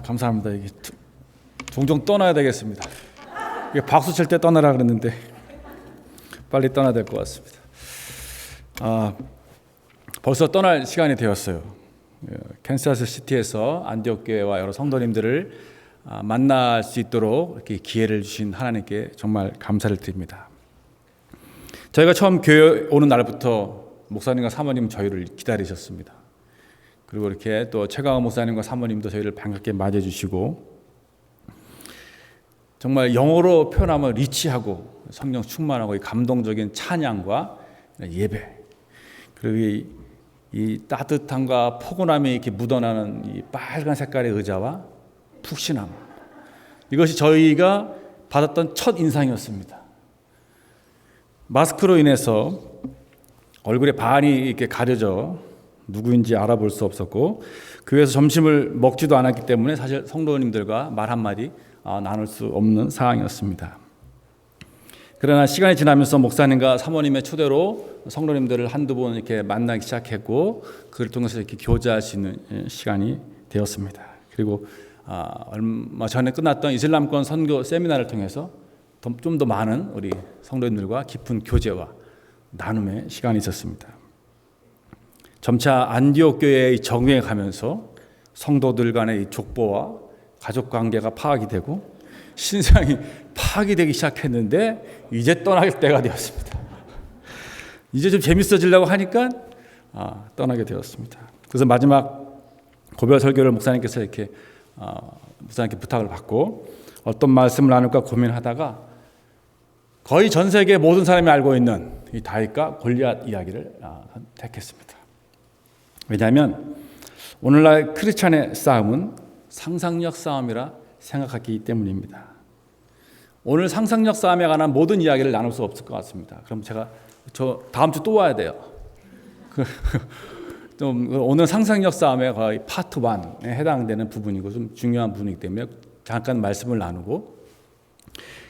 감사합니다. 이게 종종 떠나야 되겠습니다. 이게 박수 칠 때 떠나라 그랬는데 빨리 떠나야 될 것 같습니다. 벌써 떠날 시간이 되었어요. 캔사스 시티에서 안디옥 교회와 여러 성도님들을 만날 수 있도록 이렇게 기회를 주신 하나님께 정말 감사를 드립니다. 저희가 처음 교회 오는 날부터 목사님과 사모님 저희를 기다리셨습니다. 그리고 이렇게 또 최강호 목사님과 사모님도 저희를 반갑게 맞이해 주시고, 정말 영어로 표현하면 리치하고 성령 충만하고 이 감동적인 찬양과 예배, 그리고 이 따뜻함과 포근함이 이렇게 묻어나는 이 빨간 색깔의 의자와 푹신함, 이것이 저희가 받았던 첫 인상이었습니다. 마스크로 인해서 얼굴에 반이 이렇게 가려져 누구인지 알아볼 수 없었고, 교회에서 점심을 먹지도 않았기 때문에 사실 성도님들과 말 한마디 나눌 수 없는 상황이었습니다. 그러나 시간이 지나면서 목사님과 사모님의 초대로 성도님들을 한두 번 이렇게 만나기 시작했고, 그를 통해서 이렇게 교제할 수 있는 시간이 되었습니다. 그리고 얼마 전에 끝났던 이슬람권 선교 세미나를 통해서 좀 더 많은 우리 성도님들과 깊은 교제와 나눔의 시간이 있었습니다. 점차 안디옥 교회에 적응해 가면서 성도들 간의 이 족보와 가족 관계가 파악이 되고 신상이 파악이 되기 시작했는데, 이제 떠날 때가 되었습니다. 이제 좀 재밌어지려고 하니까 떠나게 되었습니다. 그래서 마지막 고별 설교를 목사님께서 이렇게 목사님께 부탁을 받고 어떤 말씀을 나눌까 고민하다가 거의 전 세계 모든 사람이 알고 있는 이 다윗과 골리앗 이야기를 택했습니다. 왜냐하면 오늘날 크리스찬의 싸움은 상상력 싸움이라 생각하기 때문입니다. 오늘 상상력 싸움에 관한 모든 이야기를 나눌 수 없을 것 같습니다. 그럼 저 다음 주 또 와야 돼요. 오늘 상상력 싸움의 거의 파트 1에 해당되는 부분이고 좀 중요한 부분이기 때문에 잠깐 말씀을 나누고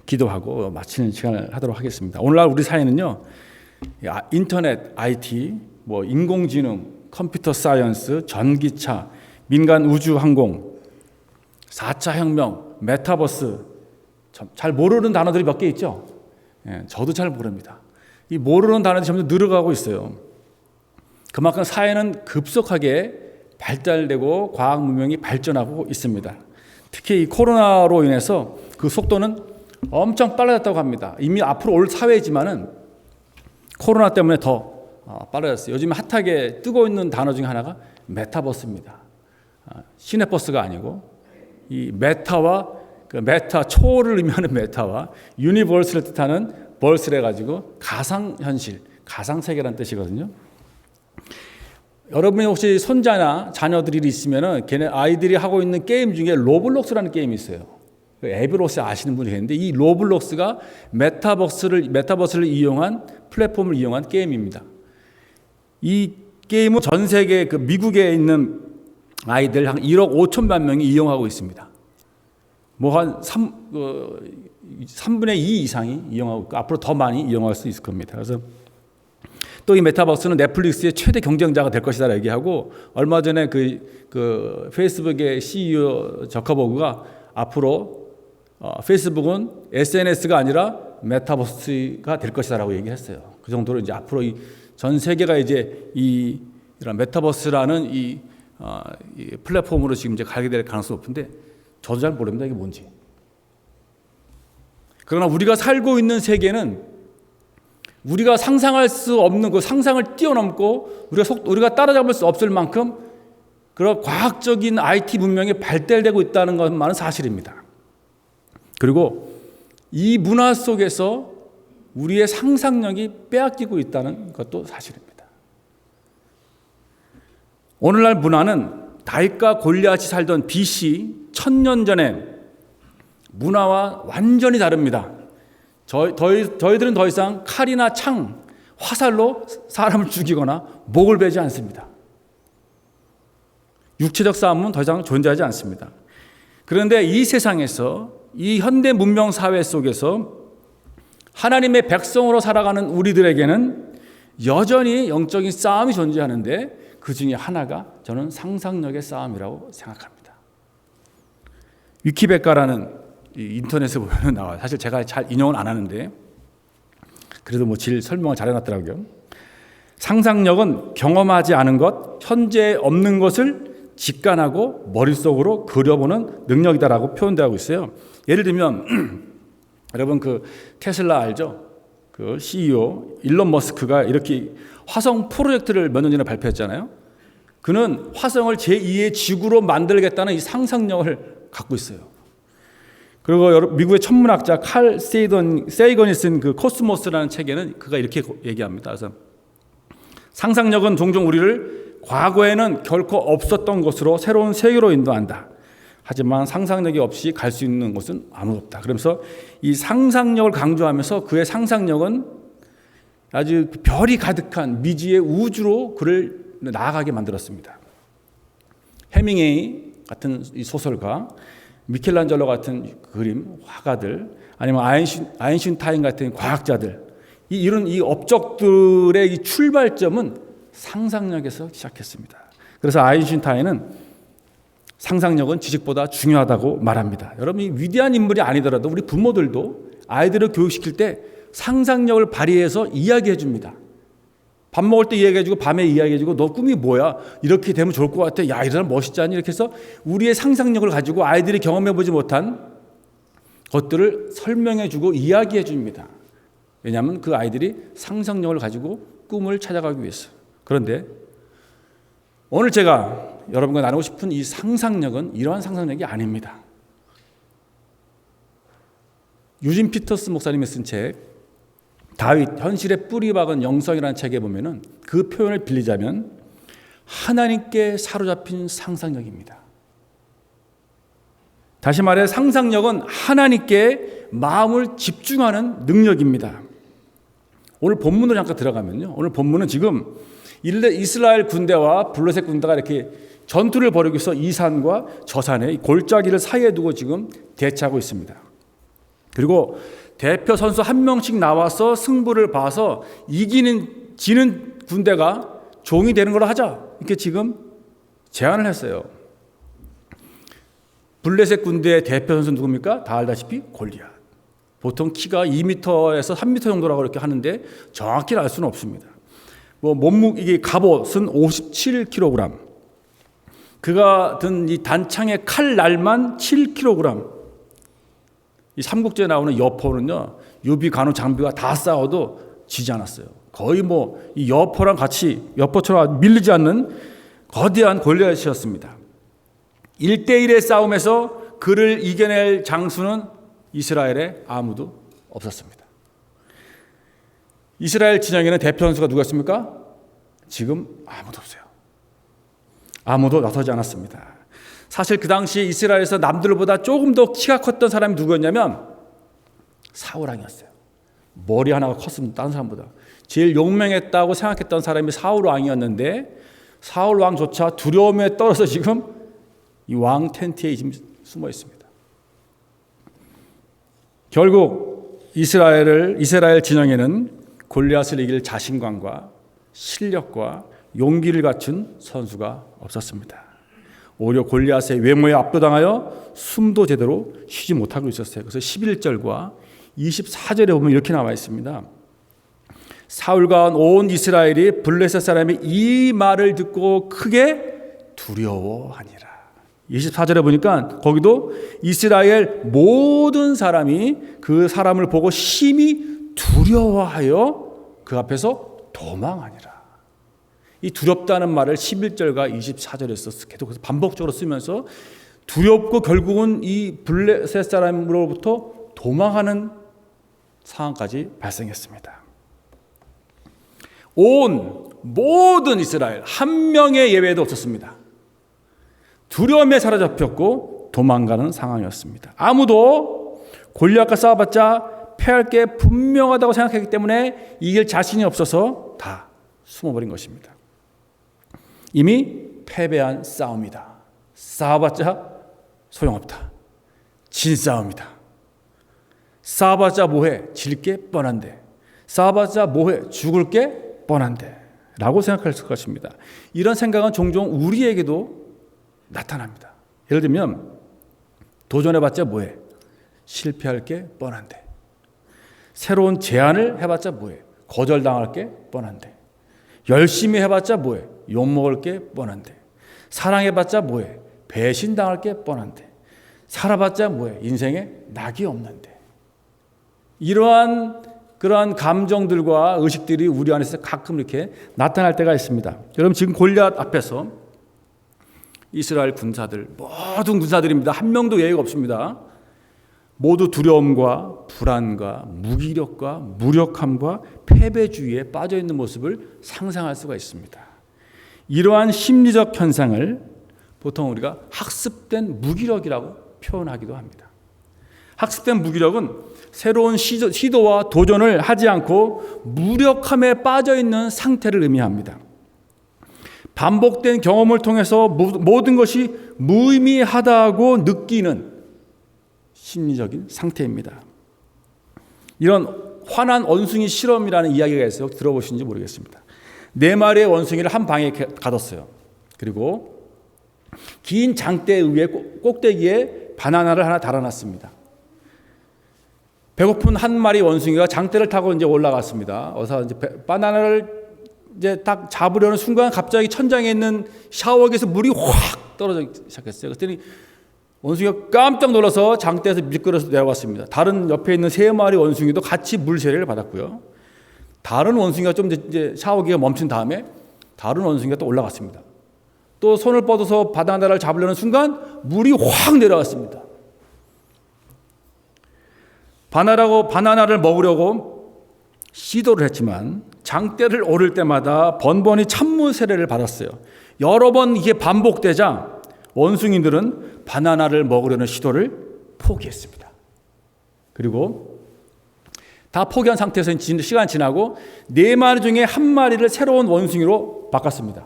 기도하고 마치는 시간을 하도록 하겠습니다. 오늘날 우리 사회는요, 인터넷, IT, 인공지능, 컴퓨터 사이언스, 전기차, 민간 우주 항공, 4차 혁명, 메타버스, 잘 모르는 단어들이 몇 개 있죠. 저도 잘 모릅니다. 이 모르는 단어들이 점점 늘어가고 있어요. 그만큼 사회는 급속하게 발달되고 과학 문명이 발전하고 있습니다. 특히 이 코로나로 인해서 그 속도는 엄청 빨라졌다고 합니다. 이미 앞으로 올 사회지만은 코로나 때문에 더 빨라졌어요. 요즘 핫하게 뜨고 있는 단어 중에 하나가 메타버스입니다. 시내버스가 아니고 이 메타와 메타 초월을 의미하는 메타와 유니버스를 뜻하는 벌스를 해가지고 가상현실, 가상세계라는 뜻이거든요. 여러분이 혹시 손자나 자녀들이 있으면은 걔네 아이들이 하고 있는 게임 중에 로블록스라는 게임이 있어요. 에비로스 아시는 분이 계는데, 이 로블록스가 메타버스를 이용한 플랫폼을 이용한 게임입니다. 이 게임은 전 세계 미국에 있는 아이들 한 1억 5천만 명이 이용하고 있습니다. 한 3분의 2 이상이 이용하고 있고 앞으로 더 많이 이용할 수 있을 겁니다. 그래서 또 이 메타버스는 넷플릭스의 최대 경쟁자가 될 것이다 얘기하고, 얼마 전에 그 페이스북의 CEO 저커버그가 앞으로 페이스북은 SNS가 아니라 메타버스가 될 것이다라고 얘기했어요. 그 정도로 이제 앞으로 전 세계가 이제 이런 메타버스라는 이 플랫폼으로 지금 이제 가게 될 가능성이 높은데, 저도 잘 모릅니다. 이게 뭔지. 그러나 우리가 살고 있는 세계는 우리가 상상할 수 없는 그 상상을 뛰어넘고 우리가 따라잡을 수 없을 만큼 그런 과학적인 IT 문명이 발달되고 있다는 것만은 사실입니다. 그리고 이 문화 속에서 우리의 상상력이 빼앗기고 있다는 것도 사실입니다. 오늘날 문화는 다윗과 골리앗이 살던 BC 1000년 전의 문화와 완전히 다릅니다. 저희들은 더 이상 칼이나 창, 화살로 사람을 죽이거나 목을 베지 않습니다. 육체적 싸움은 더 이상 존재하지 않습니다. 그런데 이 세상에서, 이 현대 문명 사회 속에서 하나님의 백성으로 살아가는 우리들에게는 여전히 영적인 싸움이 존재하는데, 그 중에 하나가 저는 상상력의 싸움이라고 생각합니다. 위키백과라는 인터넷에 보면 나와요. 사실 제가 잘 인용은 안 하는데 그래도 뭐 질 설명을 잘 해놨더라고요. 상상력은 경험하지 않은 것, 현재 없는 것을 직관하고 머릿속으로 그려보는 능력이다라고 표현되고 있어요. 예를 들면 여러분 그 테슬라 알죠? 그 CEO 일론 머스크가 이렇게 화성 프로젝트를 몇 년 전에 발표했잖아요. 그는 화성을 제2의 지구로 만들겠다는 이 상상력을 갖고 있어요. 그리고 미국의 천문학자 칼 세이건이 쓴 그 코스모스라는 책에는 그가 이렇게 얘기합니다. 그래서 상상력은 종종 우리를 과거에는 결코 없었던 곳으로 새로운 세계로 인도한다. 하지만 상상력이 없이 갈 수 있는 곳은 아무도 없다. 그러면서 이 상상력을 강조하면서 그의 상상력은 아주 별이 가득한 미지의 우주로 그를 나아가게 만들었습니다. 해밍웨이 같은 이 소설가, 미켈란젤로 같은 그림, 화가들, 아니면 아인슈타인 같은 과학자들, 이런 이 업적들의 이 출발점은 상상력에서 시작했습니다. 그래서 아인슈타인은 상상력은 지식보다 중요하다고 말합니다. 여러분, 이 위대한 인물이 아니더라도 우리 부모들도 아이들을 교육시킬 때 상상력을 발휘해서 이야기해 줍니다. 밥 먹을 때 이야기해주고 밤에 이야기해주고 너 꿈이 뭐야? 이렇게 되면 좋을 것 같아. 야, 이 사람 멋있지 않니? 이렇게 해서 우리의 상상력을 가지고 아이들이 경험해보지 못한 것들을 설명해주고 이야기해 줍니다. 왜냐하면 그 아이들이 상상력을 가지고 꿈을 찾아가기 위해서. 그런데 오늘 제가 여러분과 나누고 싶은 이 상상력은 이러한 상상력이 아닙니다. 유진 피터스 목사님이 쓴 책 다윗 현실의 뿌리 박은 영성이라는 책에 보면은 그 표현을 빌리자면 하나님께 사로잡힌 상상력입니다. 다시 말해 상상력은 하나님께 마음을 집중하는 능력입니다. 오늘 본문으로 잠깐 들어가면요. 오늘 본문은 지금 이스라엘 군대와 블레셋 군대가 이렇게 전투를 벌이고 있어 이 산과 저 산의 골짜기를 사이에 두고 지금 대치하고 있습니다. 그리고 대표 선수 한 명씩 나와서 승부를 봐서 지는 군대가 종이 되는 걸로 하자. 이렇게 지금 제안을 했어요. 블레셋 군대의 대표 선수는 누굽니까? 다 알다시피 골리앗. 보통 키가 2m에서 3m 정도라고 이렇게 하는데 정확히는 알 수는 없습니다. 이게 갑옷은 57kg. 그가 든 이 단창의 칼날만 7kg. 이 삼국지에 나오는 여포는요, 유비, 간우, 장비가 다 싸워도 지지 않았어요. 거의 이 여포랑 같이 여포처럼 밀리지 않는 거대한 골리앗이었습니다. 1대1의 싸움에서 그를 이겨낼 장수는 이스라엘에 아무도 없었습니다. 이스라엘 진영에는 대표 선수가 누구였습니까? 지금 아무도 없어요. 아무도 나서지 않았습니다. 사실 그 당시 이스라엘에서 남들보다 조금 더 키가 컸던 사람이 누구였냐면 사울왕이었어요. 머리 하나가 컸습니다. 다른 사람보다. 제일 용맹했다고 생각했던 사람이 사울왕이었는데 사울왕조차 두려움에 떨어서 지금 이 왕 텐트에 지금 숨어 있습니다. 결국 이스라엘 진영에는 골리앗을 이길 자신감과 실력과 용기를 갖춘 선수가 없었습니다. 오히려 골리앗의 외모에 압도당하여 숨도 제대로 쉬지 못하고 있었어요. 그래서 11절과 24절에 보면 이렇게 나와 있습니다. 사울과 온 이스라엘이 블레셋 사람이 이 말을 듣고 크게 두려워하니라. 24절에 보니까 거기도 이스라엘 모든 사람이 그 사람을 보고 심히 두려워하여 그 앞에서 도망하니라. 이 두렵다는 말을 11절과 24절에서 계속 반복적으로 쓰면서 두렵고 결국은 이 블레셋 사람으로부터 도망하는 상황까지 발생했습니다. 온 모든 이스라엘 한 명의 예외도 없었습니다. 두려움에 사로잡혔고 도망가는 상황이었습니다. 아무도 골리앗과 싸워봤자 패할 게 분명하다고 생각했기 때문에 이길 자신이 없어서 다 숨어버린 것입니다. 이미 패배한 싸움이다. 싸워봤자 소용없다. 진 싸움이다. 싸워봤자 뭐해? 질 게 뻔한데. 싸워봤자 뭐해? 죽을 게 뻔한데. 라고 생각할 것입니다. 이런 생각은 종종 우리에게도 나타납니다. 예를 들면 도전해봤자 뭐해? 실패할 게 뻔한데. 새로운 제안을 해봤자 뭐해? 거절당할 게 뻔한데. 열심히 해봤자 뭐해? 욕먹을 게 뻔한데. 사랑해봤자 뭐해? 배신당할 게 뻔한데. 살아봤자 뭐해? 인생에 낙이 없는데. 이러한 그러한 감정들과 의식들이 우리 안에서 가끔 이렇게 나타날 때가 있습니다. 여러분, 지금 골리앗 앞에서 이스라엘 군사들, 모든 군사들입니다. 한 명도 예외가 없습니다. 모두 두려움과 불안과 무기력과 무력함과 패배주의에 빠져 있는 모습을 상상할 수가 있습니다. 이러한 심리적 현상을 보통 우리가 학습된 무기력이라고 표현하기도 합니다. 학습된 무기력은 새로운 시도와 도전을 하지 않고 무력함에 빠져 있는 상태를 의미합니다. 반복된 경험을 통해서 모든 것이 무의미하다고 느끼는 심리적인 상태입니다. 이런 화난 원숭이 실험이라는 이야기가 있어요. 들어보신지 모르겠습니다. 4마리의 원숭이를 한 방에 가뒀어요. 그리고 긴 장대 위에 꼭대기에 바나나를 하나 달아놨습니다. 배고픈 한 마리 원숭이가 장대를 타고 이제 올라갔습니다. 어서 이제 바나나를 이제 딱 잡으려는 순간 갑자기 천장에 있는 샤워기에서 물이 확 떨어지기 시작했어요. 그랬더니 원숭이가 깜짝 놀라서 장대에서 미끄러져서 내려왔습니다. 다른 옆에 있는 3마리 원숭이도 같이 물 세례를 받았고요. 다른 원숭이가 좀 이제 샤워기가 멈춘 다음에 다른 원숭이가 또 올라갔습니다. 또 손을 뻗어서 바나나를 잡으려는 순간 물이 확 내려왔습니다. 바나나를 먹으려고 시도를 했지만 장대를 오를 때마다 번번이 찬물 세례를 받았어요. 여러 번 이게 반복되자 원숭이들은 바나나를 먹으려는 시도를 포기했습니다. 그리고 다 포기한 상태에서 시간이 지나고 4마리 중에 1마리를 새로운 원숭이로 바꿨습니다.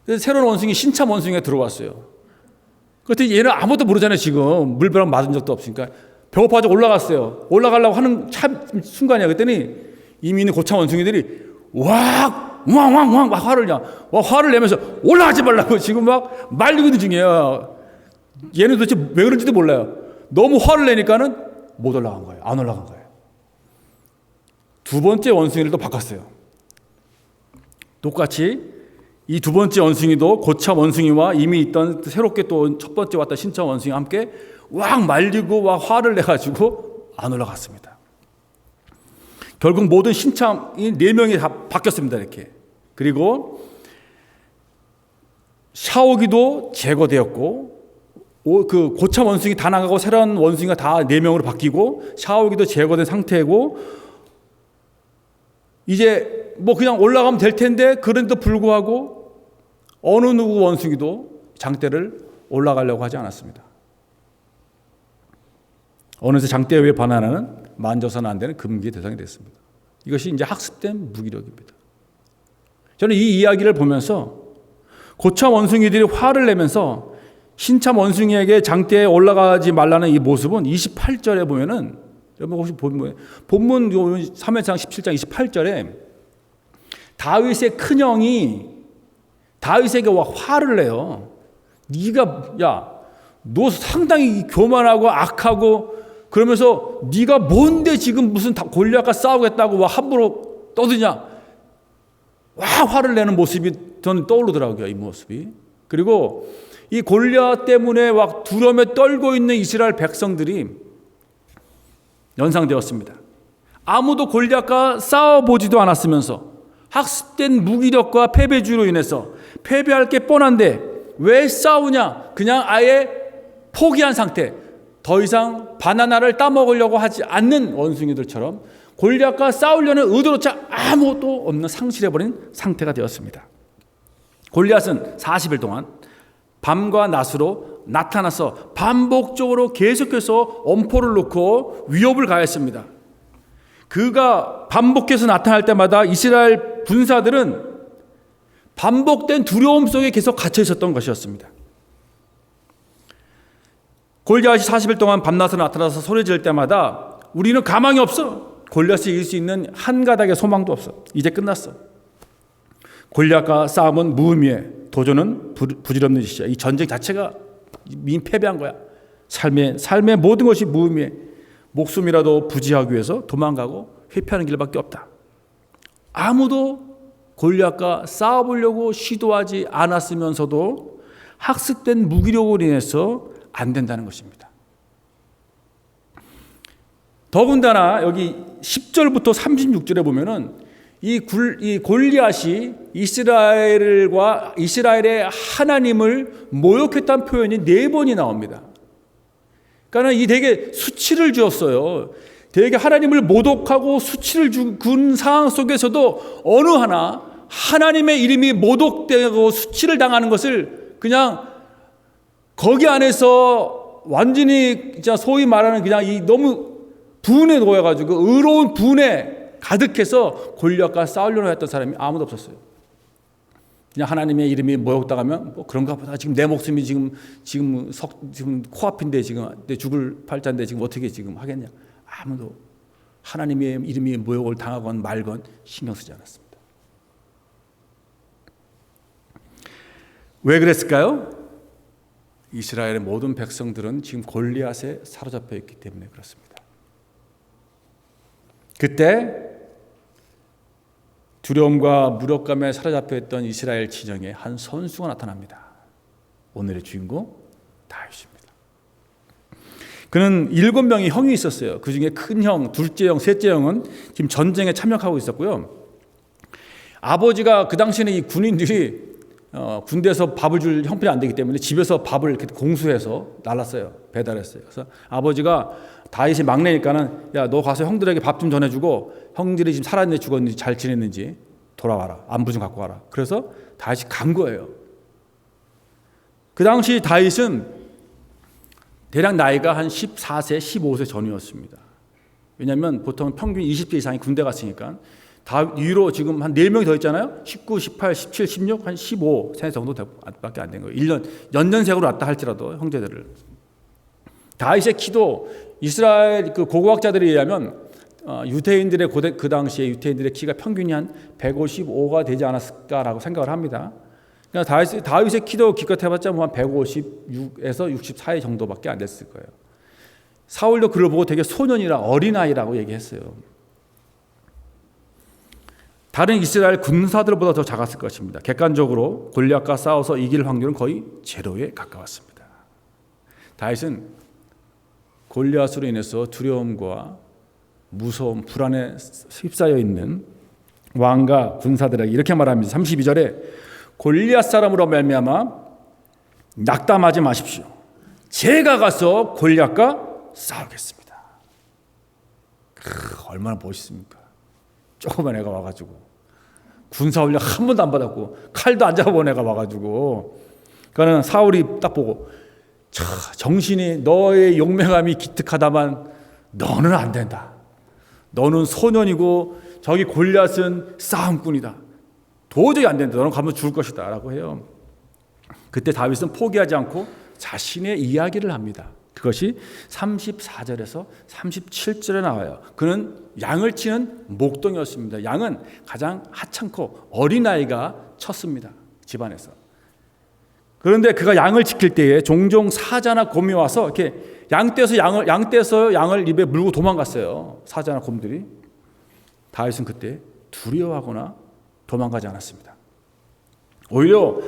그래서 새로운 원숭이, 신참 원숭이가 들어왔어요. 그랬더니 얘는 아무것도 모르잖아요. 지금 물벼락 맞은 적도 없으니까 배고파서 올라갔어요. 올라가려고 하는 순간이야. 그랬더니 이미 있는 고참 원숭이들이 왕 화를 내면서 올라가지 말라고 지금 막 말리고 있는 중이에요. 얘는 도대체 왜 그런지도 몰라요. 너무 화를 내니까는 못 올라간 거예요. 안 올라간 거예요. 2번째 원숭이를 또 바꿨어요. 똑같이 이 2번째 원숭이도 고참 원숭이와 이미 있던 새롭게 또 첫 번째 왔던 신참 원숭이와 함께 왕 말리고 와 화를 내가지고 안 올라갔습니다. 결국 모든 신참이 4명이 다 바뀌었습니다. 이렇게. 그리고 샤워기도 제거되었고 그 고참 원숭이 다 나가고 새로운 원숭이가 다 4명으로 바뀌고 샤워기도 제거된 상태고 이제 뭐 그냥 올라가면 될 텐데 그런데도 불구하고 어느 누구 원숭이도 장대를 올라가려고 하지 않았습니다. 어느새 장대 위의 바나나는 만져서는 안 되는 금기의 대상이 됐습니다. 이것이 이제 학습된 무기력입니다. 저는 이 이야기를 보면서 고참 원숭이들이 화를 내면서 신참 원숭이에게 장대에 올라가지 말라는 이 모습은 28절에 보면은 여러분 혹시 본문 3회장 17장 28절에 다윗의 큰형이 다윗에게 화를 내요. 네가 너 상당히 교만하고 악하고 그러면서 네가 뭔데 지금 무슨 골리앗과 싸우겠다고 함부로 떠드냐. 화를 내는 모습이 저는 떠오르더라고요. 이 모습이. 그리고 이 골리앗 때문에 두려움에 떨고 있는 이스라엘 백성들이 연상되었습니다. 아무도 골리앗과 싸워보지도 않았으면서 학습된 무기력과 패배주의로 인해서 패배할 게 뻔한데 왜 싸우냐. 그냥 아예 포기한 상태. 더 이상 바나나를 따먹으려고 하지 않는 원숭이들처럼 골리앗과 싸우려는 의도조차 아무것도 없는 상실해버린 상태가 되었습니다. 골리앗은 40일 동안 밤과 낮으로 나타나서 반복적으로 계속해서 엄포를 놓고 위협을 가했습니다. 그가 반복해서 나타날 때마다 이스라엘 군사들은 반복된 두려움 속에 계속 갇혀 있었던 것이었습니다. 골리앗이 40일 동안 밤낮으로 나타나서 소리 지를 때마다 우리는 가망이 없어. 골리앗이 이길 수 있는 한 가닥의 소망도 없어. 이제 끝났어. 골리앗과 싸움은 무의미해. 도전은 부질없는 짓이야. 이 전쟁 자체가 이미 패배한 거야. 삶의 모든 것이 무의미해. 목숨이라도 부지하기 위해서 도망가고 회피하는 길밖에 없다. 아무도 골리앗과 싸워보려고 시도하지 않았으면서도 학습된 무기력으로 인해서 안 된다는 것입니다. 더군다나 여기 10절부터 36절에 보면은 이 골리앗이 이스라엘의 하나님을 모욕했다는 표현이 4번이 나옵니다. 그러니까 이 되게 수치를 주었어요. 되게 하나님을 모독하고 수치를 준 상황 속에서도 어느 하나 하나님의 이름이 모독되고 수치를 당하는 것을 그냥 거기 안에서 완전히 진짜 소위 말하는 그냥 이 너무 분에 놓여가지고 의로운 분에 가득해서 골리앗과 싸우려고 했던 사람이 아무도 없었어요. 그냥 하나님의 이름이 모욕당하면 뭐 그런가 보다. 지금 내 목숨이 지금 코앞인데 지금 내 죽을 팔자인데 지금 어떻게 지금 하겠냐. 아무도 하나님의 이름이 모욕을 당하건 말건 신경 쓰지 않았습니다. 왜 그랬을까요? 이스라엘의 모든 백성들은 지금 골리앗에 사로잡혀 있기 때문에 그렇습니다. 그때 두려움과 무력감에 사로잡혀 있던 이스라엘 진영에 한 선수가 나타납니다. 오늘의 주인공 다윗입니다. 그는 7명의 형이 있었어요. 그 중에 큰 형, 둘째 형, 셋째 형은 지금 전쟁에 참여하고 있었고요. 아버지가 그 당시에는 이 군인들이 군대에서 밥을 줄 형편이 안 되기 때문에 집에서 밥을 이렇게 공수해서 날랐어요. 배달했어요. 그래서 아버지가 다윗이 막내니까는 야, 너 가서 형들에게 밥 좀 전해주고 형들이 지금 살았는지 죽었는지 잘 지냈는지 돌아와라. 안부 좀 갖고 와라. 그래서 다윗이 간 거예요. 그 당시 다윗은 대략 나이가 한 14세, 15세 전이었습니다. 왜냐하면 보통 평균 20대 이상이 군대 갔으니까 다 위로 지금 한 4명이 더 있잖아요. 19, 18, 17, 16, 한 15세 정도밖에 안 된 거예요. 1년, 연년생으로 왔다 할지라도 형제들을. 다윗의 키도 이스라엘 그 고고학자들에 의하면 유대인들의 그 당시에 유대인들의 키가 평균이 한 155가 되지 않았을까라고 생각을 합니다. 그러니까 다윗의 키도 기껏 해봤자 뭐 한 156에서 64의 정도밖에 안 됐을 거예요. 사울도 그를 보고 되게 소년이라 어린아이라고 얘기했어요. 다른 이스라엘 군사들보다 더 작았을 것입니다. 객관적으로 골리앗과 싸워서 이길 확률은 거의 제로에 가까웠습니다. 다윗은 골리앗으로 인해서 두려움과 무서움, 불안에 휩싸여 있는 왕과 군사들에게 이렇게 말합니다. 32절에 골리앗 사람으로 말미암아 낙담하지 마십시오. 제가 가서 골리앗과 싸우겠습니다. 얼마나 멋있습니까? 조그만 애가 와가지고 군사훈련 한 번도 안 받았고 칼도 안 잡아본 애가 와가지고 그러니까 사울이 딱 보고 정신이 너의 용맹함이 기특하다만 너는 안 된다. 너는 소년이고 저기 골리앗은 싸움꾼이다. 도저히 안 된다. 너는 가면 죽을 것이다 라고 해요. 그때 다윗은 포기하지 않고 자신의 이야기를 합니다. 그것이 34절에서 37절에 나와요. 그는 양을 치는 목동이었습니다. 양은 가장 하찮고 어린아이가 쳤습니다. 집안에서. 그런데 그가 양을 지킬 때에 종종 사자나 곰이 와서 이렇게 양떼에서 양을 입에 물고 도망갔어요. 사자나 곰들이. 다윗은 그때 두려워하거나 도망가지 않았습니다. 오히려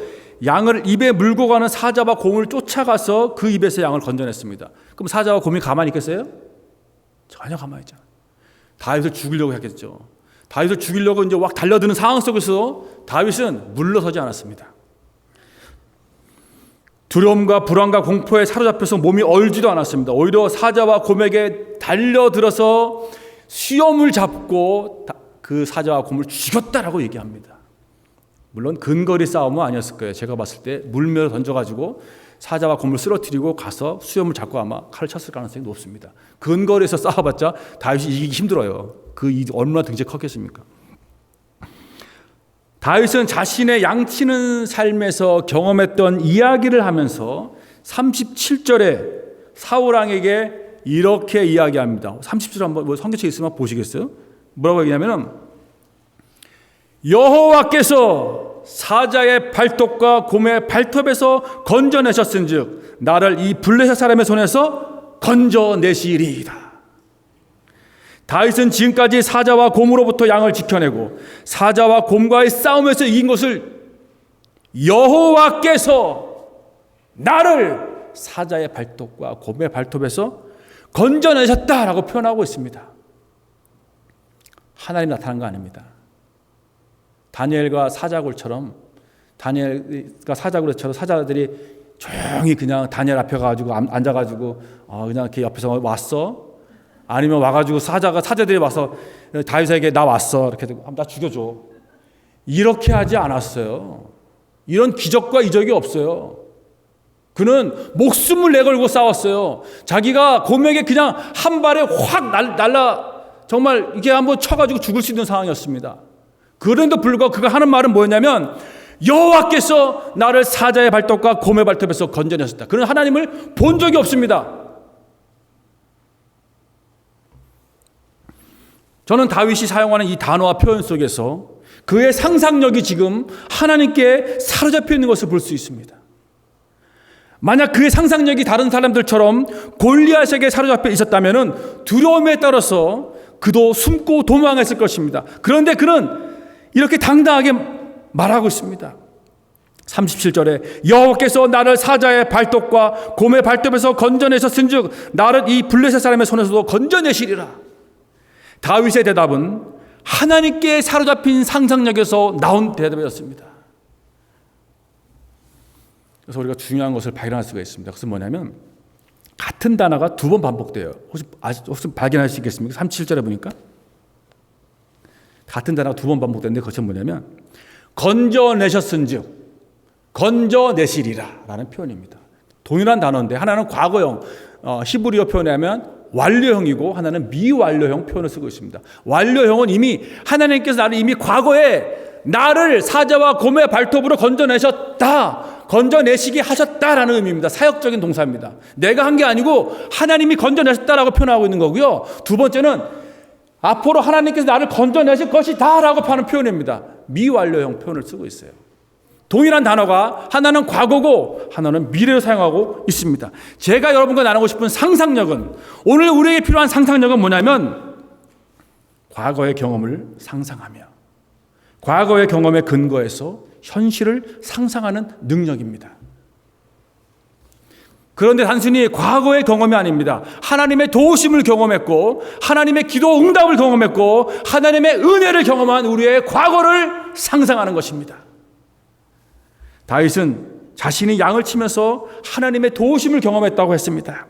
양을 입에 물고 가는 사자와 곰을 쫓아가서 그 입에서 양을 건져냈습니다. 그럼 사자와 곰이 가만히 있겠어요? 전혀 가만히 있지 않아요. 다윗을 죽이려고 했겠죠. 다윗을 죽이려고 이제 막 달려드는 상황 속에서 다윗은 물러서지 않았습니다. 두려움과 불안과 공포에 사로잡혀서 몸이 얼지도 않았습니다. 오히려 사자와 곰에게 달려들어서 수염을 잡고 그 사자와 곰을 죽였다라고 얘기합니다. 물론 근거리 싸움은 아니었을 거예요. 제가 봤을 때 물매로 던져가지고 사자와 곰을 쓰러뜨리고 가서 수염을 잡고 아마 칼을 쳤을 가능성이 높습니다. 근거리에서 싸워봤자 다윗이 이기기 힘들어요. 그 얼마나 등치가 컸겠습니까? 다윗은 자신의 양치는 삶에서 경험했던 이야기를 하면서 37절에 사울왕에게 이렇게 이야기합니다. 37절 한번 성경책에 있으면 보시겠어요? 뭐라고 얘기하냐면 여호와께서 사자의 발톱과 곰의 발톱에서 건져내셨은즉 나를 이 블레셋 사람의 손에서 건져내시리이다. 다윗은 지금까지 사자와 곰으로부터 양을 지켜내고 사자와 곰과의 싸움에서 이긴 것을 여호와께서 나를 사자의 발톱과 곰의 발톱에서 건져내셨다라고 표현하고 있습니다. 하나님 나타난 거 아닙니다. 다니엘과 사자굴처럼 사자들이 조용히 그냥 다니엘 앞에 가지고 앉아가지고 그냥 이렇게 옆에서 왔어? 아니면 와가지고 사자들이 와서 다윗에게 나 왔어 이렇게 나 죽여줘 이렇게 하지 않았어요. 이런 기적과 이적이 없어요. 그는 목숨을 내걸고 싸웠어요. 자기가 곰에게 그냥 한 발에 확 날라 정말 이게 한번 쳐가지고 죽을 수 있는 상황이었습니다. 그런데도 불구하고 그가 하는 말은 뭐였냐면 여호와께서 나를 사자의 발톱과 곰의 발톱에서 건져내셨다. 그런 하나님을 본 적이 없습니다. 저는 다윗이 사용하는 이 단어와 표현 속에서 그의 상상력이 지금 하나님께 사로잡혀 있는 것을 볼 수 있습니다. 만약 그의 상상력이 다른 사람들처럼 골리앗에게 사로잡혀 있었다면 두려움에 따라서 그도 숨고 도망했을 것입니다. 그런데 그는 이렇게 당당하게 말하고 있습니다. 37절에 여호와께서 나를 사자의 발톱과 곰의 발톱에서 건져내셨은즉 나를 이 블레셋 사람의 손에서도 건져내시리라. 다윗의 대답은 하나님께 사로잡힌 상상력에서 나온 대답이었습니다. 그래서 우리가 중요한 것을 발견할 수가 있습니다. 그것은 뭐냐면 같은 단어가 두 번 반복돼요. 혹시 발견할 수 있겠습니까? 37절에 보니까 같은 단어가 두 번 반복되는데 그것은 뭐냐면 건져내셨은즉 건져내시리라 라는 표현입니다. 동일한 단어인데 하나는 과거형 히브리어 표현하면 완료형이고 하나는 미완료형 표현을 쓰고 있습니다. 완료형은 이미 하나님께서 나를 이미 과거에 나를 사자와 곰의 발톱으로 건져내시게 하셨다라는 의미입니다. 사역적인 동사입니다. 내가 한 게 아니고 하나님이 건져내셨다라고 표현하고 있는 거고요. 두 번째는 앞으로 하나님께서 나를 건져내실 것이다 라고 하는 표현입니다. 미완료형 표현을 쓰고 있어요. 동일한 단어가 하나는 과거고 하나는 미래로 사용하고 있습니다. 제가 여러분과 나누고 싶은 상상력은 오늘 우리에게 필요한 상상력은 뭐냐면 과거의 경험을 상상하며 과거의 경험에 근거해서 현실을 상상하는 능력입니다. 그런데 단순히 과거의 경험이 아닙니다. 하나님의 도우심을 경험했고 하나님의 기도 응답을 경험했고 하나님의 은혜를 경험한 우리의 과거를 상상하는 것입니다. 다윗은 자신이 양을 치면서 하나님의 도우심을 경험했다고 했습니다.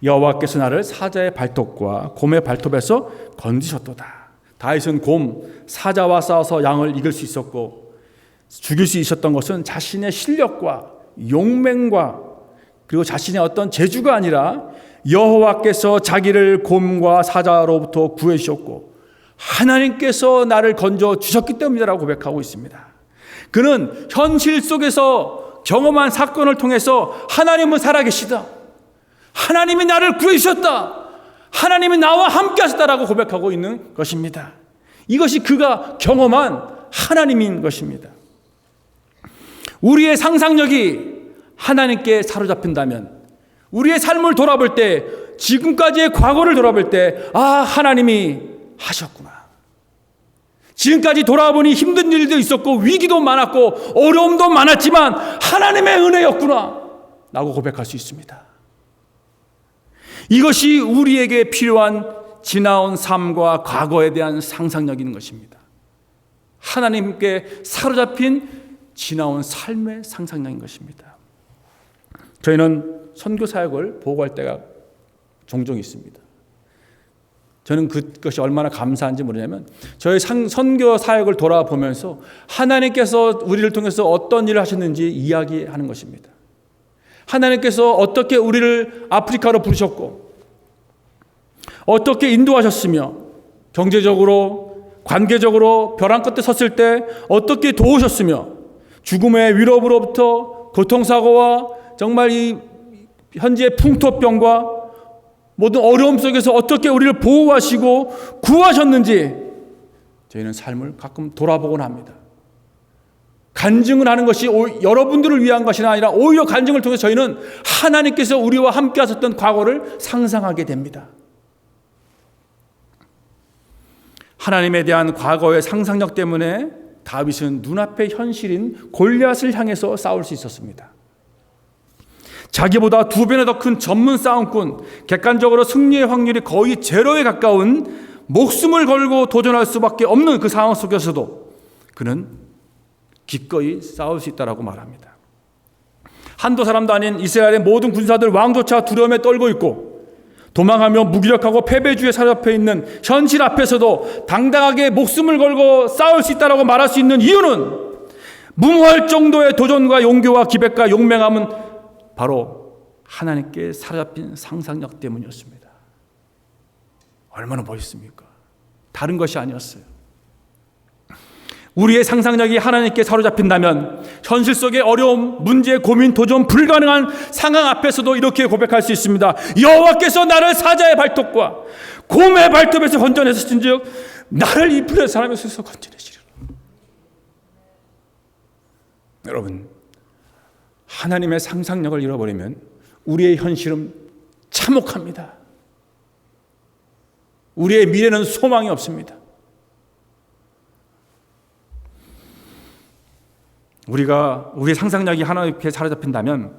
여호와께서 나를 사자의 발톱과 곰의 발톱에서 건지셨도다. 다윗은 곰, 사자와 싸워서 양을 이길 수 있었고 죽일 수 있었던 것은 자신의 실력과 용맹과 그리고 자신의 어떤 재주가 아니라 여호와께서 자기를 곰과 사자로부터 구해주셨고 하나님께서 나를 건져주셨기 때문이라고 고백하고 있습니다. 그는 현실 속에서 경험한 사건을 통해서 하나님은 살아계시다. 하나님이 나를 구해주셨다. 하나님이 나와 함께 하셨다라고 고백하고 있는 것입니다. 이것이 그가 경험한 하나님인 것입니다. 우리의 상상력이 하나님께 사로잡힌다면 우리의 삶을 돌아볼 때 지금까지의 과거를 돌아볼 때 하나님이 하셨구나. 지금까지 돌아보니 힘든 일도 있었고 위기도 많았고 어려움도 많았지만 하나님의 은혜였구나 라고 고백할 수 있습니다. 이것이 우리에게 필요한 지나온 삶과 과거에 대한 상상력인 것입니다. 하나님께 사로잡힌 지나온 삶의 상상력인 것입니다. 저희는 선교 사역을 보고할 때가 종종 있습니다. 저는 그것이 얼마나 감사한지 모르냐면 저희 선교 사역을 돌아보면서 하나님께서 우리를 통해서 어떤 일을 하셨는지 이야기하는 것입니다. 하나님께서 어떻게 우리를 아프리카로 부르셨고 어떻게 인도하셨으며 경제적으로 관계적으로 벼랑 끝에 섰을 때 어떻게 도우셨으며 죽음의 위협으로부터 교통사고와 정말 이 현재의 풍토병과 모든 어려움 속에서 어떻게 우리를 보호하시고 구하셨는지 저희는 삶을 가끔 돌아보곤 합니다. 간증을 하는 것이 여러분들을 위한 것이 아니라 오히려 간증을 통해서 저희는 하나님께서 우리와 함께 하셨던 과거를 상상하게 됩니다. 하나님에 대한 과거의 상상력 때문에 다윗은 눈앞의 현실인 골리앗을 향해서 싸울 수 있었습니다. 자기보다 2배나 더 큰 전문 싸움꾼, 객관적으로 승리의 확률이 거의 제로에 가까운 목숨을 걸고 도전할 수밖에 없는 그 상황 속에서도 그는 기꺼이 싸울 수 있다라고 말합니다. 한두 사람도 아닌 이스라엘의 모든 군사들 왕조차 두려움에 떨고 있고 도망하며 무기력하고 패배주의에 사로잡혀 있는 현실 앞에서도 당당하게 목숨을 걸고 싸울 수 있다라고 말할 수 있는 이유는 무모할 정도의 도전과 용기와 기백과 용맹함은 바로 하나님께 사로잡힌 상상력 때문이었습니다. 얼마나 멋있습니까? 다른 것이 아니었어요. 우리의 상상력이 하나님께 사로잡힌다면 현실 속의 어려움, 문제, 고민, 도전, 불가능한 상황 앞에서도 이렇게 고백할 수 있습니다. 여호와께서 나를 사자의 발톱과 곰의 발톱에서 건져내셨은즉 나를 이 불의 사람의 손에서 건져내시리라. 여러분, 하나님의 상상력을 잃어버리면 우리의 현실은 참혹합니다. 우리의 미래는 소망이 없습니다. 우리의 상상력이 하나님께 사로잡힌다면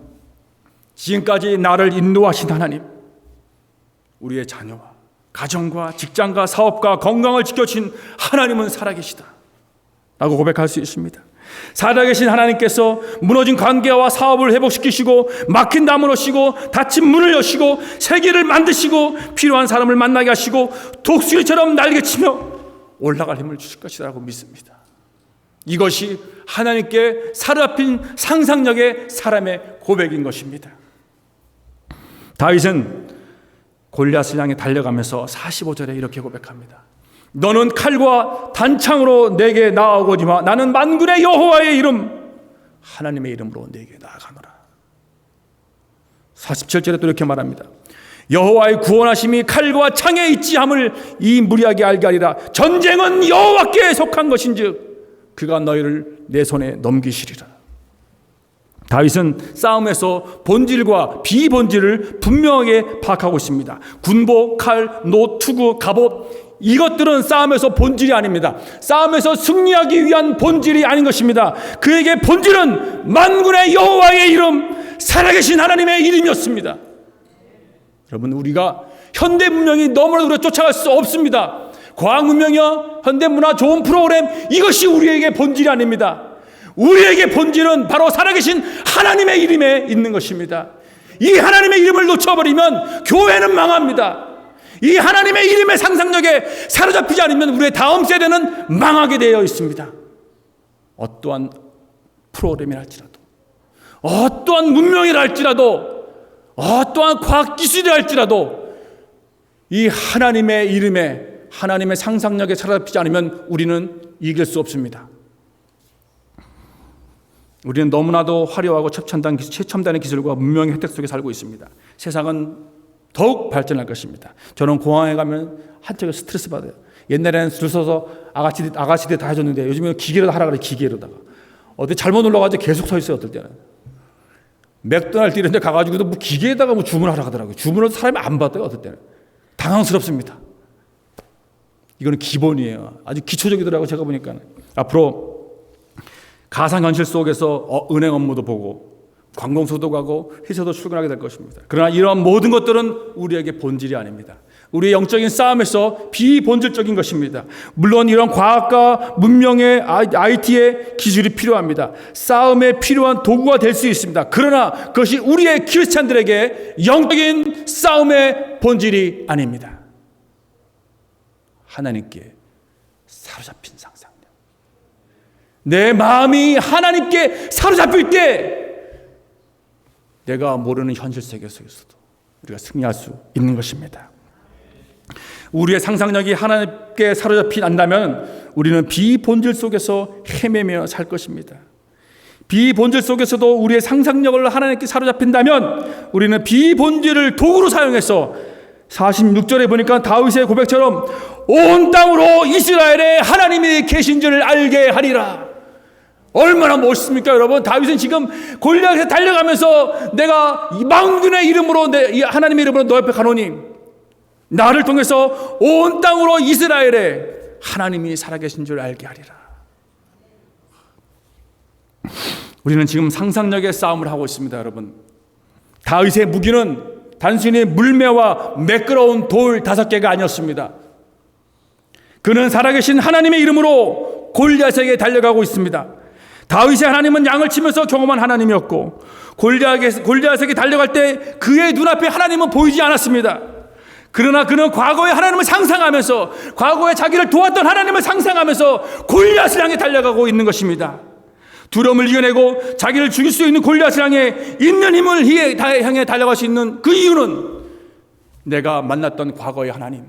지금까지 나를 인도하신 하나님, 우리의 자녀와 가정과 직장과 사업과 건강을 지켜주신 하나님은 살아계시다 라고 고백할 수 있습니다. 살아계신 하나님께서 무너진 관계와 사업을 회복시키시고 막힌 담을 오시고 닫힌 문을 여시고 세계를 만드시고 필요한 사람을 만나게 하시고 독수리처럼 날개치며 올라갈 힘을 주실 것이라고 믿습니다. 이것이 하나님께 사로잡힌 상상력의 사람의 고백인 것입니다. 다윗은 골리앗을 향해 달려가면서 45절에 이렇게 고백합니다. 너는 칼과 단창으로 내게 나아오거니와 나는 만군의 여호와의 이름 하나님의 이름으로 내게 나아가노라. 47절에 또 이렇게 말합니다. 여호와의 구원하심이 칼과 창에 있지 함을 이 무리하게 알게 하리라. 전쟁은 여호와께 속한 것인즉 그가 너희를 내 손에 넘기시리라. 다윗은 싸움에서 본질과 비본질을 분명하게 파악하고 있습니다. 군복, 칼, 노, 투구, 갑옷, 이것들은 싸움에서 본질이 아닙니다. 싸움에서 승리하기 위한 본질이 아닌 것입니다. 그에게 본질은 만군의 여호와의 이름, 살아계신 하나님의 이름이었습니다. 여러분, 우리가 현대 문명이 너무나도 우리가 쫓아갈 수 없습니다. 과학 문명이요, 현대문화, 좋은 프로그램, 이것이 우리에게 본질이 아닙니다. 우리에게 본질은 바로 살아계신 하나님의 이름에 있는 것입니다. 이 하나님의 이름을 놓쳐버리면 교회는 망합니다. 이 하나님의 이름의 상상력에 사로잡히지 않으면 우리의 다음 세대는 망하게 되어 있습니다. 어떠한 프로그램이라 할지라도, 어떠한 문명이라 할지라도, 어떠한 과학기술이라 할지라도 이 하나님의 이름에, 하나님의 상상력에 사로잡히지 않으면 우리는 이길 수 없습니다. 우리는 너무나도 화려하고 최첨단의 기술과 문명의 혜택 속에 살고 있습니다. 세상은 더욱 발전할 것입니다. 저는 공항에 가면 한쪽에 스트레스 받아요. 옛날에는 줄 서서 아가씨들 다 해줬는데 요즘은 기계로 하라 그래. 기계로다가 어디 잘못 눌러가지고 계속 서 있어요. 어떨 때는 맥도날드 이런 데 가가지고도 뭐 기계에다가 뭐 주문하라 하더라고요. 주문을 사람이 안 받아요. 어떨 때는 당황스럽습니다. 이거는 기본이에요. 아주 기초적이더라고요. 제가 보니까. 앞으로 가상현실 속에서 은행 업무도 보고 관공서도 가고 회사도 출근하게 될 것입니다. 그러나 이러한 모든 것들은 우리에게 본질이 아닙니다. 우리의 영적인 싸움에서 비본질적인 것입니다. 물론 이런 과학과 문명의 IT의 기술이 필요합니다. 싸움에 필요한 도구가 될 수 있습니다. 그러나 그것이 우리의 크리스찬들에게 영적인 싸움의 본질이 아닙니다. 하나님께 사로잡힌 상상력. 내 마음이 하나님께 사로잡힐 때 내가 모르는 현실 세계 속에서도 우리가 승리할 수 있는 것입니다. 우리의 상상력이 하나님께 사로잡히 안다면 우리는 비본질 속에서 헤매며 살 것입니다. 비본질 속에서도 우리의 상상력을 하나님께 사로잡힌다면 우리는 비본질을 도구로 사용해서 46절에 보니까 다윗의 고백처럼 온 땅으로 이스라엘의 하나님이 계신 줄 알게 하리라. 얼마나 멋있습니까, 여러분? 다윗은 지금 골리앗에 달려가면서 내가 이 만군의 이름으로 하나님의 이름으로 너 옆에 가노니 나를 통해서 온 땅으로 이스라엘에 하나님이 살아계신 줄 알게 하리라. 우리는 지금 상상력의 싸움을 하고 있습니다, 여러분. 다윗의 무기는 단순히 물매와 매끄러운 돌 5개가 아니었습니다. 그는 살아계신 하나님의 이름으로 골리앗에게 달려가고 있습니다. 다윗의 하나님은 양을 치면서 경험한 하나님이었고 골리앗에게 달려갈 때 그의 눈앞에 하나님은 보이지 않았습니다. 그러나 그는 과거의 하나님을 상상하면서 과거에 자기를 도왔던 하나님을 상상하면서 골리앗을 향해 달려가고 있는 것입니다. 두려움을 이겨내고 자기를 죽일 수 있는 골리앗을 향해 있는 힘을 향해 달려갈 수 있는 그 이유는 내가 만났던 과거의 하나님,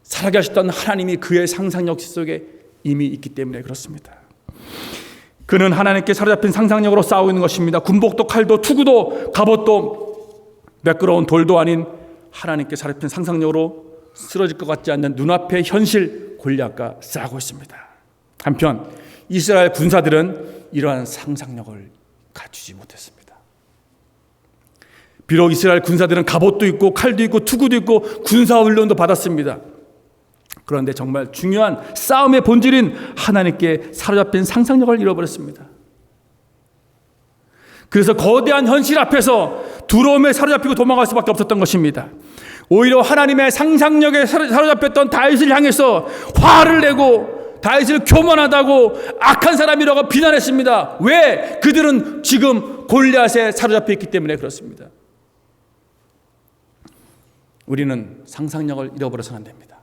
살아계셨던 하나님이 그의 상상력 속에 이미 있기 때문에 그렇습니다. 그는 하나님께 사로잡힌 상상력으로 싸우고 있는 것입니다. 군복도 칼도 투구도 갑옷도 매끄러운 돌도 아닌 하나님께 사로잡힌 상상력으로 쓰러질 것 같지 않는 눈앞의 현실 골리앗과 싸우고 있습니다. 한편 이스라엘 군사들은 이러한 상상력을 갖추지 못했습니다. 비록 이스라엘 군사들은 갑옷도 있고 칼도 있고 투구도 있고 군사훈련도 받았습니다. 그런데 정말 중요한 싸움의 본질인 하나님께 사로잡힌 상상력을 잃어버렸습니다. 그래서 거대한 현실 앞에서 두려움에 사로잡히고 도망갈 수밖에 없었던 것입니다. 오히려 하나님의 상상력에 사로잡혔던 다윗을 향해서 화를 내고 다윗을 교만하다고 악한 사람이라고 비난했습니다. 왜? 그들은 지금 골리앗에 사로잡혀 있기 때문에 그렇습니다. 우리는 상상력을 잃어버려서는 안 됩니다.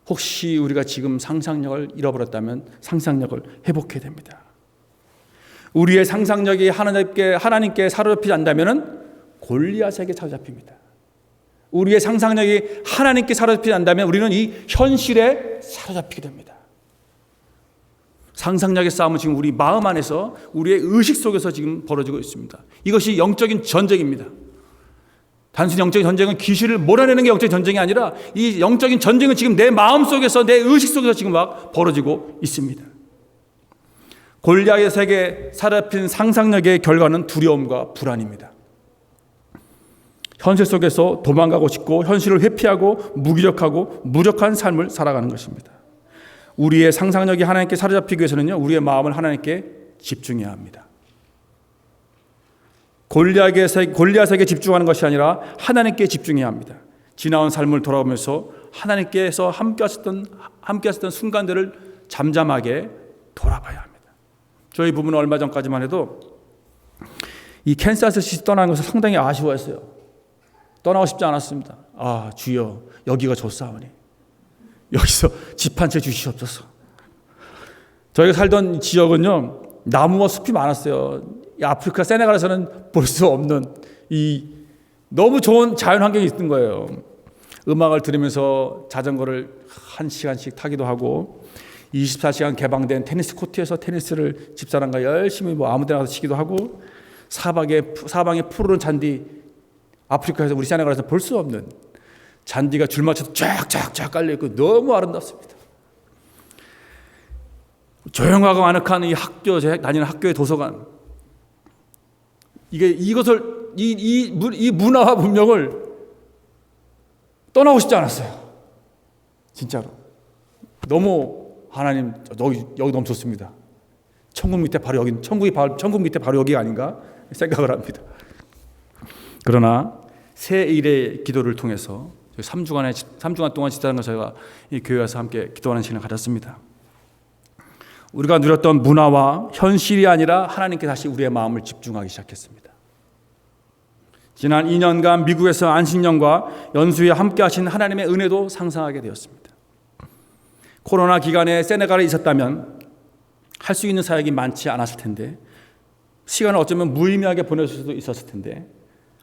혹시 우리가 지금 상상력을 잃어버렸다면 상상력을 회복해야 됩니다. 우리의 상상력이 하나님께 사로잡히지 않다면 골리앗에게 사로잡힙니다. 우리의 상상력이 하나님께 사로잡히지 않다면 우리는 이 현실에 사로잡히게 됩니다. 상상력의 싸움은 지금 우리 마음 안에서 우리의 의식 속에서 지금 벌어지고 있습니다. 이것이 영적인 전쟁입니다. 단순히 영적인 전쟁은 귀신을 몰아내는 게 영적인 전쟁이 아니라 이 영적인 전쟁은 지금 내 마음 속에서 내 의식 속에서 지금 막 벌어지고 있습니다. 골리앗에게 사로잡힌 상상력의 결과는 두려움과 불안입니다. 현실 속에서 도망가고 싶고 현실을 회피하고 무기력하고 무력한 삶을 살아가는 것입니다. 우리의 상상력이 하나님께 사로잡히기 위해서는요, 우리의 마음을 하나님께 집중해야 합니다. 골리앗에게 집중하는 것이 아니라 하나님께 집중해야 합니다. 지나온 삶을 돌아보면서 하나님께서 함께 하셨던 순간들을 잠잠하게 돌아봐야 합니다. 저희 부부는 얼마 전까지만 해도 이 캔사스시티 떠나는 것을 상당히 아쉬워했어요. 떠나고 싶지 않았습니다. 아, 주여, 여기가 좋사오니 여기서 집 한 채 주시옵소서. 저희가 살던 지역은요, 나무와 숲이 많았어요. 아프리카 세네갈에서는 볼 수 없는 이 너무 좋은 자연 환경이 있는 거예요. 음악을 들으면서 자전거를 1시간씩 타기도 하고 24시간 개방된 테니스 코트에서 테니스를 집사람과 열심히 뭐 아무데나 가서 치기도 하고 사방에 푸르른 잔디, 아프리카에서 우리 세네갈에서 볼 수 없는 잔디가 줄 맞춰서 쫙쫙쫙 깔려있고 너무 아름답습니다. 조용하고 아늑한 이 다니는 학교의 도서관, 이 문화와 문명을 떠나고 싶지 않았어요. 진짜로. 너무 하나님, 여기 너무 좋습니다. 천국 밑에 바로 여기, 천국 밑에 바로 여기가 아닌가 생각을 합니다. 그러나 새 일의 기도를 통해서 3주간 동안 집사람과 저희가 이 교회 와서 함께 기도하는 시간을 가졌습니다. 우리가 누렸던 문화와 현실이 아니라 하나님께 다시 우리의 마음을 집중하기 시작했습니다. 지난 2년간 미국에서 안식년과 연수에 함께 하신 하나님의 은혜도 상상하게 되었습니다. 코로나 기간에 세네갈에 있었다면 할 수 있는 사역이 많지 않았을 텐데, 시간을 어쩌면 무의미하게 보낼 수도 있었을 텐데,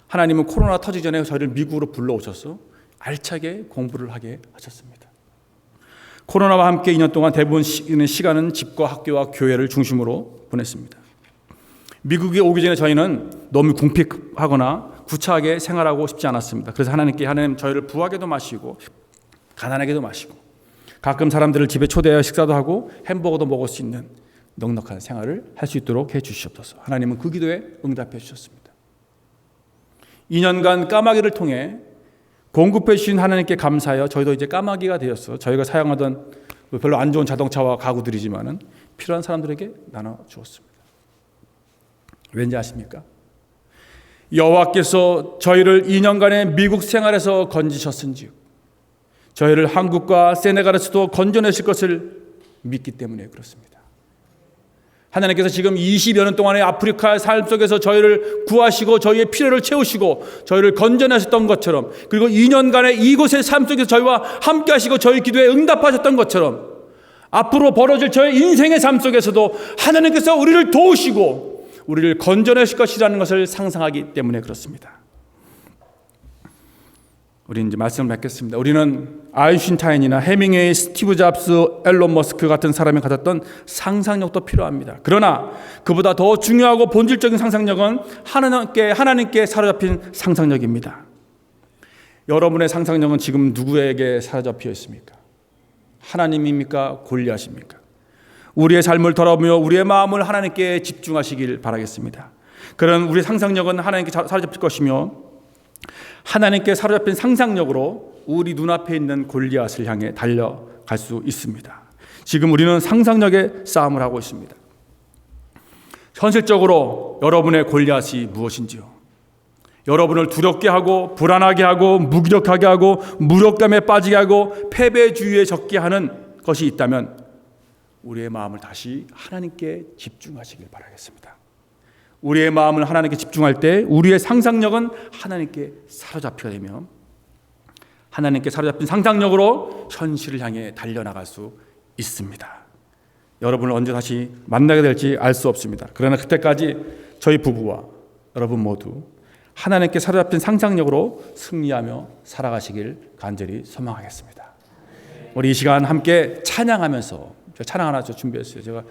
하나님은 코로나 터지기 전에 저희를 미국으로 불러오셔서 알차게 공부를 하게 하셨습니다. 코로나와 함께 2년 동안 대부분 시간은 집과 학교와 교회를 중심으로 보냈습니다. 미국에 오기 전에 저희는 너무 궁핍하거나 구차하게 생활하고 싶지 않았습니다. 그래서 하나님 저희를 부하게도 마시고 가난하게도 마시고 가끔 사람들을 집에 초대하여 식사도 하고 햄버거도 먹을 수 있는 넉넉한 생활을 할 수 있도록 해 주시옵소서. 하나님은 그 기도에 응답해 주셨습니다. 2년간 까마귀를 통해 공급해 주신 하나님께 감사하여 저희도 이제 까마귀가 되었어. 저희가 사용하던 별로 안 좋은 자동차와 가구들이지만은 필요한 사람들에게 나눠 주었습니다. 왠지 아십니까? 여호와께서 저희를 2년간의 미국 생활에서 건지셨은즉 저희를 한국과 세네갈에서도 건져내실 것을 믿기 때문에 그렇습니다. 하나님께서 지금 20여 년 동안의 아프리카의 삶 속에서 저희를 구하시고 저희의 필요를 채우시고 저희를 건져내셨던 것처럼, 그리고 2년간의 이곳의 삶 속에서 저희와 함께 하시고 저희 기도에 응답하셨던 것처럼 앞으로 벌어질 저희 인생의 삶 속에서도 하나님께서 우리를 도우시고 우리를 건져내실 것이라는 것을 상상하기 때문에 그렇습니다. 우리는 이제 말씀을 맺겠습니다. 우리는 아인슈타인이나 해밍웨이, 스티브 잡스, 앨런 머스크 같은 사람이 가졌던 상상력도 필요합니다. 그러나 그보다 더 중요하고 본질적인 상상력은 하나님께 사로잡힌 상상력입니다. 여러분의 상상력은 지금 누구에게 사로잡혀 있습니까? 하나님입니까? 골리앗입니까? 우리의 삶을 돌아보며 우리의 마음을 하나님께 집중하시길 바라겠습니다. 그런 우리의 상상력은 하나님께 사로잡힐 것이며, 하나님께 사로잡힌 상상력으로 우리 눈앞에 있는 골리앗을 향해 달려갈 수 있습니다. 지금 우리는 상상력의 싸움을 하고 있습니다. 현실적으로 여러분의 골리앗이 무엇인지요? 여러분을 두렵게 하고 불안하게 하고 무기력하게 하고 무력감에 빠지게 하고 패배주의에 적게 하는 것이 있다면 우리의 마음을 다시 하나님께 집중하시길 바라겠습니다. 우리의 마음을 하나님께 집중할 때 우리의 상상력은 하나님께 사로잡히게 되며 하나님께 사로잡힌 상상력으로 현실을 향해 달려나갈 수 있습니다. 여러분을 언제 다시 만나게 될지 알 수 없습니다. 그러나 그때까지 저희 부부와 여러분 모두 하나님께 사로잡힌 상상력으로 승리하며 살아가시길 간절히 소망하겠습니다. 우리 이 시간 함께 찬양하면서, 찬양 하나 준비했어요. 제가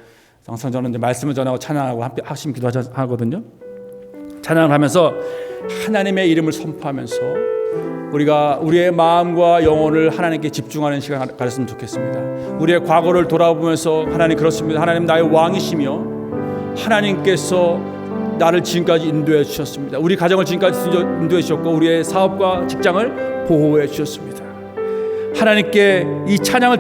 항상 저는 이제 말씀을 전하고 찬양하고 함께 하심 기도하거든요. 찬양을 하면서 하나님의 이름을 선포하면서 우리가 우리의 마음과 영혼을 하나님께 집중하는 시간을 가졌으면 좋겠습니다. 우리의 과거를 돌아보면서 하나님 그렇습니다. 하나님 나의 왕이시며 하나님께서 나를 지금까지 인도해 주셨습니다. 우리 가정을 지금까지 인도해 주셨고 우리의 사업과 직장을 보호해 주셨습니다. 하나님께 이 찬양을